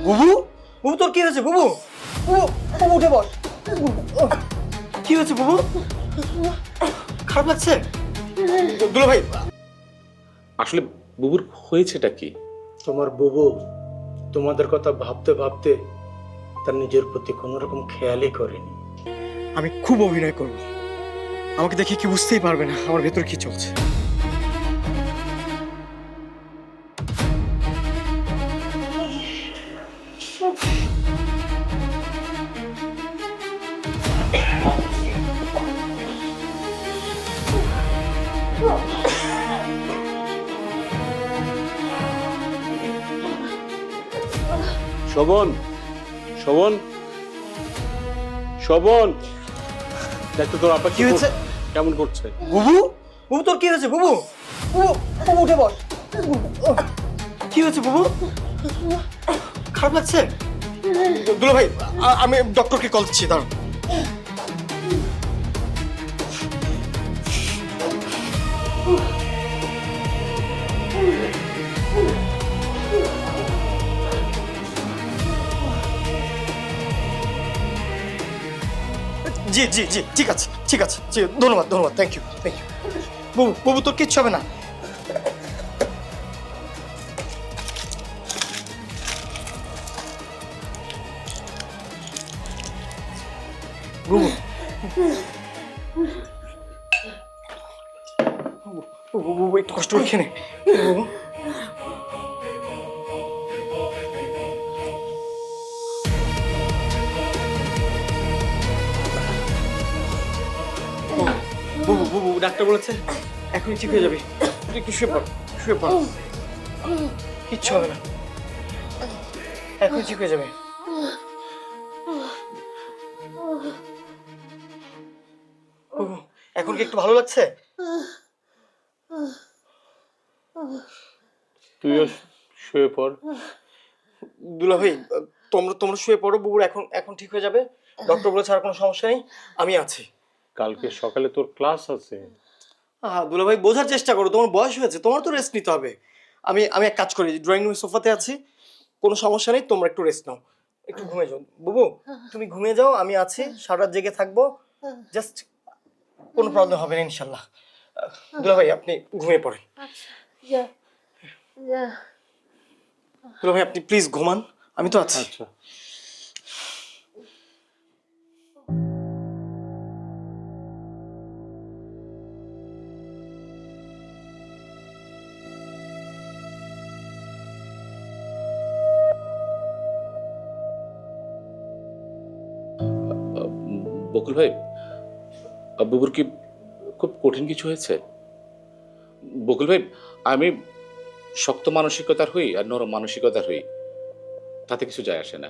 বুবু, বুবু তোর কি হয়েছে বুবু? বুবু, বুবু উঠে বস। কি হয়েছে বুবু? খারাপ লাগছে? দুলা ভাই, আসলে বুবুর হয়েছেটা কি? তোমার বুবু তোমাদের কথা ভাবতে ভাবতে তার নিজের প্রতি কোনো রকম খেয়ালই করেনি। আমি খুব অভিনয় করব। আমাকে দেখে কি বুঝতেই পারবে না আমার ভেতর কি চলছে। শোভন, শোভন, শোভন, দেখতো তোর আপা কি হয়েছে? কেমন করছে? বুবু, বুবু তোর কি হয়েছে বুবু? বুবু, বুবু উঠে বস। কি হয়েছে বুবু? খারাপ লাগছে? দুলা ভাই, আমি ডক্টরকে কল দিচ্ছি, দাঁড়ান। জি জি জি, ঠিক আছে ঠিক আছে, জি ধন্যবাদ ধন্যবাদ, থ্যাংক ইউ থ্যাংক ইউ। বুবু, বুবু তোর কিচ্ছু হবে না। বুবু, বুবু, বুবু একটু কষ্ট করে খেয়ে নে। বুবু, বুবু, বুবু ডাক্তার বলেছে এখনই ঠিক হয়ে যাবে। তুই একটু শুয়ে পড়, শুয়ে পড়, কিচ্ছু হবে না, এখনই ঠিক হয়ে যাবে। বুবু, এখন কি একটু ভালো লাগছে? তুইও শুয়ে পড়। দুলা ভাই, তোমরা তোমরা শুয়ে পড়ো, বুবুর এখন এখন ঠিক হয়ে যাবে। ডক্টর বলেছে আর কোনো সমস্যা নেই, আমি আছি। কালকে সকালে তোর ক্লাস আছে। দুলা ভাই বোঝার চেষ্টা করো, তোমার বয়স হয়েছে, তোমার তো রেস্ট নিতে হবে। আমি আমি এক কাজ করি, ড্রয়িং রুমের সোফাতে আছি, কোনো সমস্যা নেই, তোমরা একটু রেস্ট নাও, একটু ঘুমিয়ে যাও। বুবু তুমি ঘুমিয়ে যাও, আমি আছি, সারা রাত জেগে থাকবো, জাস্ট কোনো প্রবলেম হবে না ইনশাল্লাহ। দুলা ভাই আপনি ঘুমিয়ে পড়েন। যা যা। দুলা ভাই আপনি প্লিজ ঘুমান, আমি তো আছি। আচ্ছা, বকুল ভাই, বুবুর কি খুব কঠিন কিছু হয়েছে? বকুল ভাই, আমি শক্ত মানসিকতার হই আর নরম মানসিকতার হই, তাতে কিছু যায় আসে না।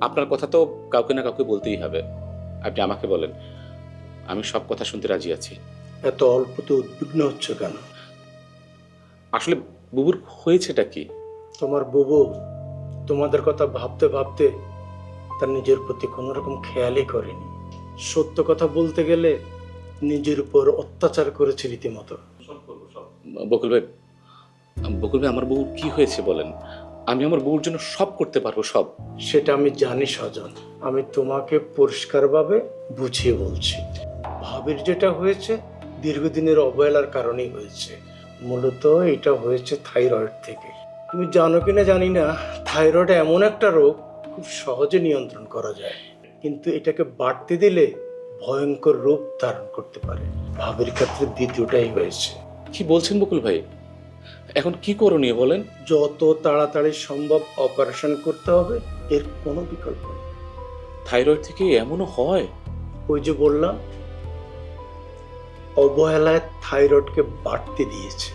আপনার কথা তো কাউকে না কাউকে বলতেই হবে। আপনি আমাকে বলেন, আমি সব কথা শুনতে রাজি আছি। এত অল্পতে উদ্বিগ্ন হচ্ছে কেন? আসলে বুবুর হয়েছেটা কি? তোমার বুবু তোমাদের কথা ভাবতে ভাবতে তার নিজের প্রতি কোনো রকম খেয়ালই করেনি। সত্য কথা বলতে গেলে নিজের উপর অত্যাচার করেছে রীতিমতো। বকুল ভাই, বকুল ভাই, আমার বউর কি হয়েছে বলেন, আমি আমার বউর জন্য সব করতে পারবো, সব। সেটা আমি জানি সজন, আমি তোমাকে পরিষ্কারভাবে বুঝিয়ে বলছি। ভাবির যেটা হয়েছে দীর্ঘদিনের অবহেলার কারণেই হয়েছে। মূলত এটা হয়েছে থাইরয়েড থেকে। তুমি জানো কিনা জানি না, থাইরয়েড এমন একটা রোগ খুব সহজে নিয়ন্ত্রণ করা যায়, কিন্তু এটাকে বাড়তে দিলে ভয়ঙ্কর রূপ ধারণ করতে পারে। ভাবির ক্ষেত্রে দ্বিতীয়টাই হয়েছে। কি বলছেন বকুল ভাই? এখন কি করণীয় বলেন? যত তাড়াতাড়ি সম্ভব অপারেশন করতে হবে, এর কোনো বিকল্প নেই। থাইরয়েড থেকে এমনও হয়? ওই যে বললাম, অবহেলায় থাইরয়েডকে বাড়তে দিয়েছে।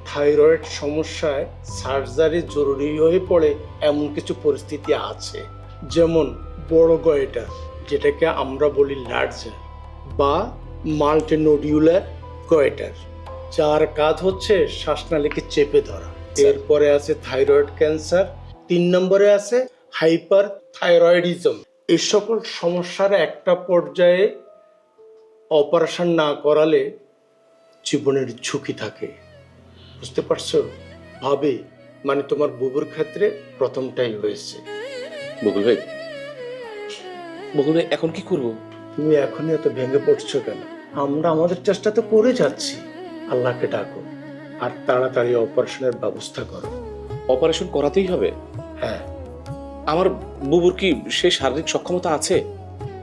থাইরয়েড সমস্যায় সার্জারি জরুরি হয়ে পড়ে এমন কিছু পরিস্থিতি আছে, যেমন বড় গয়টার, যেটাকে আমরা বলি লার্জার, বা মাল্টিনোডিউলার গয়টার, যার কাজ হচ্ছে শ্বাসনালীকে চেপে ধরা। এরপরে আছে থাইরয়েড ক্যান্সার, 3 নম্বরে আছে হাইপার থাইরয়েডিজম। এই সকল সমস্যার একটা পর্যায়ে অপারেশন না করালে জীবনের ঝুঁকি থাকে। বুঝতে পারছো? ভাবে মানে তোমার বুবুর ক্ষেত্রে প্রথমটাই হয়েছে। বকুল ভাই, বকুল ভাই এখন কি করব? তুমি এখনই এত ভেঙে পড়ছো কেন? আমরা আমাদের চেষ্টা তো করে যাচ্ছি। আল্লাহকে ডাকো আর তাড়াতাড়ি অপারেশনের ব্যবস্থা করো। অপারেশন করাতেই হবে? হ্যাঁ, আমার বুবুর কি সেই শারীরিক সক্ষমতা আছে?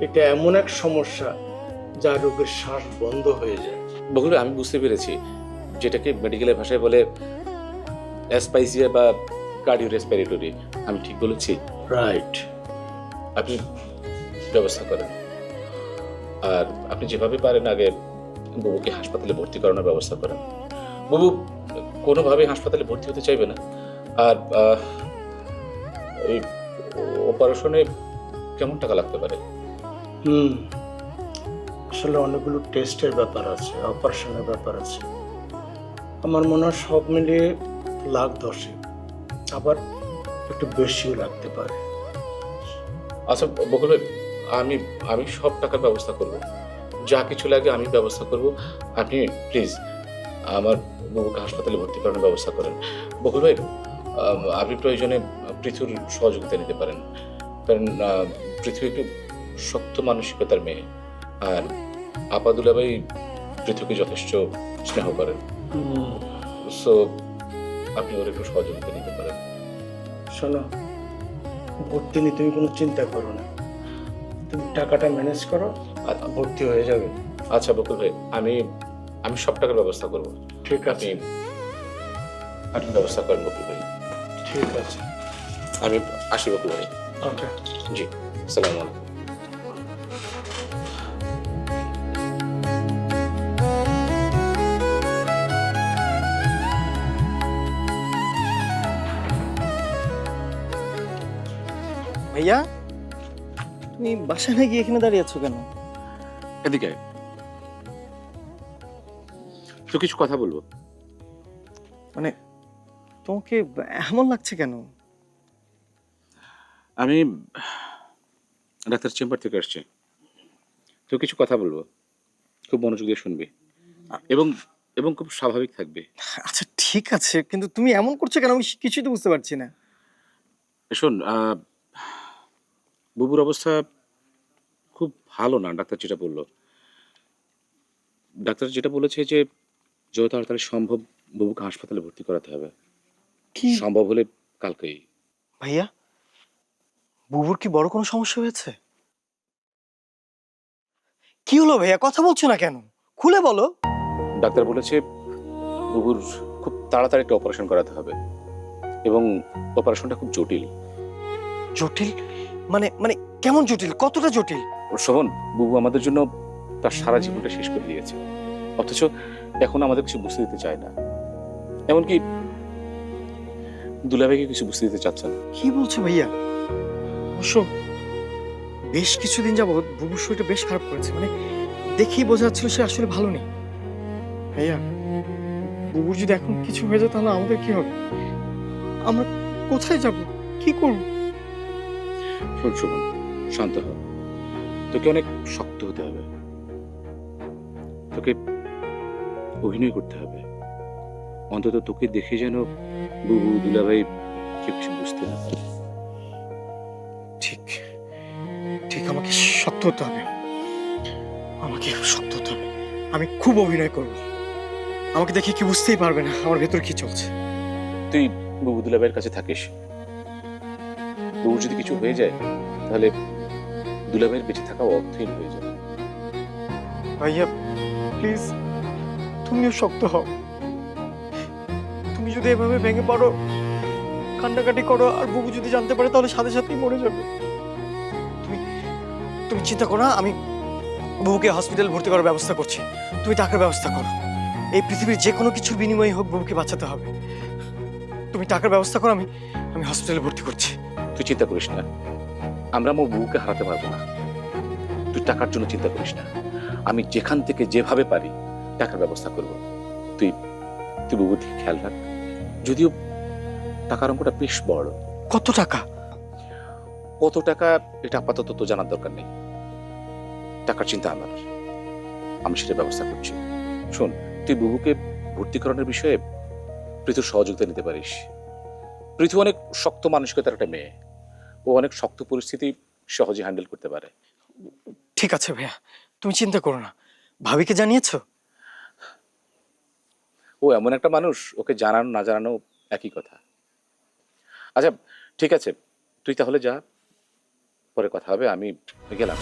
এটা এমন এক সমস্যা যা রোগের শ্বাস বন্ধ হয়ে যায়। বকুল ভাই, আমি বুঝতে পেরেছি, যেটাকে মেডিকেলের ভাষায় বলে অ্যাসপাইসিয়া বা কার্ডিও রেসপিরেটরি। আমি ঠিক বলেছি? রাইট। আপনি ব্যবস্থা করেন, আর আপনি যেভাবে পারেন আগে বুবুকে হাসপাতালে ভর্তি করানোর ব্যবস্থা করেন। বুবু কোনোভাবেই হাসপাতালে ভর্তি হতে চাইবে না। আর এই অপারেশনে কেমন টাকা লাগতে পারে? আসলে অনেকগুলো টেস্টের ব্যাপার আছে, অপারেশনের ব্যাপার আছে। আমার মনে হয় সব মিলিয়ে $10,00,000, আবার একটু বেশিও লাগতে পারে। আচ্ছা বকুল ভাই, আমি আমি সব টাকার ব্যবস্থা করব, যা কিছু লাগে আমি ব্যবস্থা করব। আপনি প্লিজ আমার বুবুকে হাসপাতালে ভর্তি করানোর ব্যবস্থা করেন। বকুল ভাই, আপনি প্রয়োজনে পৃথুর সহযোগিতা নিতে পারেন, কারণ পৃথু একটু শক্ত মানসিকতার মেয়ে, আর আপাদুল্লা ভাই পৃথুকে যথেষ্ট স্নেহ করেন। সো আপনি ওর একটু সহযোগিতা নিতে পারেন। শোনো, ভর্তি নিয়ে তুমি কোনো চিন্তা করো না, তুমি টাকাটা ম্যানেজ করো আর ভর্তি হয়ে যাবে। আচ্ছা বকুল ভাই, আমি আমি সব টাকার ব্যবস্থা করব। ঠিক আছে, আপনি আপনি ব্যবস্থা করেন বকুল ভাই। ঠিক আছে। আমি আসি বকুল ভাই। ওকে। জি, আসসালামু আলাইকুম। ভাইয়া, তুমি বাসায় না গিয়ে এখানে দাঁড়িয়ে আছো কেন? এদিকে আয়। তো কিছু কথা বলবো। মানে তোমাকে এমন লাগছে কেন? আমি ডাক্তার চেম্বার থেকে আসছি, তো কিছু কথা বলবো, খুব মনোযোগ দিয়ে শুনবি এবং এবং খুব স্বাভাবিক থাকবে। আচ্ছা ঠিক আছে, কিন্তু তুমি এমন করছো কেন? আমি কিছুই তো বুঝতে পারছি না। শোন, বুবুর অবস্থা খুব ভালো না, ডাক্তার যেটা বললো। ডাক্তার যেটা বলেছে যে যত তাড়াতাড়ি সম্ভব বুবুকে হাসপাতালে ভর্তি করাতে হবে, কি সম্ভব হলে কালকেই। ভাইয়া, বুবুর কি বড় কোনো সমস্যা হয়েছে? কি হলো ভাইয়া, কথা বলছো না কেন? খুলে বলো। ডাক্তার বলেছে বুবুর খুব তাড়াতাড়ি একটা অপারেশন করাতে হবে, এবং অপারেশনটা খুব জটিল। জটিল? মানে মানে কেমন জটিল? কতটা জটিল? শোভন, বুবু আমাদের জন্য তার সারা জীবনটা শেষ করে দিয়েছে, অথচ এখন আমাদের কিছু বুঝতে দিতে চায় না। এমনকি দুলাভাইকে কিছু বুঝতে দিতে চাচ্ছে না। কি বলছো ভাইয়া? অবশ্য বেশ কিছুদিন যাবৎ বুবুর শরীরটা বেশ খারাপ করেছে, মানে দেখেই বোঝা যাচ্ছিল সে আসলে ভালো নেই। ভাইয়া, বুবুর যদি এখন কিছু হয়ে যায় তাহলে আমাদের কি হবে? আমরা কোথায় যাব? কি করব? শোন শোভন, শান্ত হ। তোকে অনেক শক্ত হতে হবে, তোকে অভিনয় করতে হবে। অন্তত তোকে দেখে যেন বুবু দুলাভাই কেউ কিছু বুঝতে না পারে। ঠিক ঠিক, আমাকে শক্ত হতে হবে, আমাকে শক্ত হতে হবে। আমি খুব অভিনয় করব, আমাকে দেখে কি বুঝতেই পারবে না আমার ভেতর কি চলছে। তুই বুবু দুলাভাইয়ের কাছে থাকিস। বুবুর যদি কিছু হয়ে যায় তাহলে দুলাভাইয়ের বেঁচে থাকা অর্থহীন হয়ে যাবে। ভাইয়া প্লিজ, তুমিও শক্ত হও। তুমি যদি এভাবে ভেঙে পড়ো, কান্নাকাটি করো, আর বুবু যদি জানতে পারে তাহলে সাথে সাথেই মরে যাবে। তুমি তুমি চিন্তা করো না, আমি বুবুকে হসপিটাল ভর্তি করার ব্যবস্থা করছি। তুমি টাকার ব্যবস্থা করো। এই পৃথিবীর যে কোনো কিছুর বিনিময়ে হোক বুবুকে বাঁচাতে হবে। তুমি টাকার ব্যবস্থা করো, আমি আমি হসপিটালে ভর্তি করছি। তুই চিন্তা করিস না, আমরা আমার বুবুকে হারাতে পারবো না। তুই টাকার জন্য চিন্তা করিস না, আমি যেখান থেকে যেভাবে পারি টাকার ব্যবস্থা করব। তুই তুই বুবুর দিকে খেয়াল রাখ। যদিও টাকার অঙ্কটা বেশ বড়। কত টাকা? কত টাকা এটা আপাতত তো জানার দরকার নেই। টাকার চিন্তা আমার, আমি সেটা ব্যবস্থা করছি। শোন, তুই বুবুকে ভর্তি করানোর বিষয়ে পৃথুর সহযোগিতা নিতে পারিস। পৃথু অনেক শক্ত মানসিকতার একটা মেয়ে, ও অনেক শক্ত পরিস্থিতি সহজে হ্যান্ডেল করতে পারে। ঠিক আছে ভাইয়া, তুমি চিন্তা করো না। ভাবিকে জানিয়েছো? ও এমন একটা মানুষ, ওকে জানানো না জানানো একই কথা। আচ্ছা ঠিক আছে, তুই তাহলে যা, পরে কথা হবে, আমি গেলাম।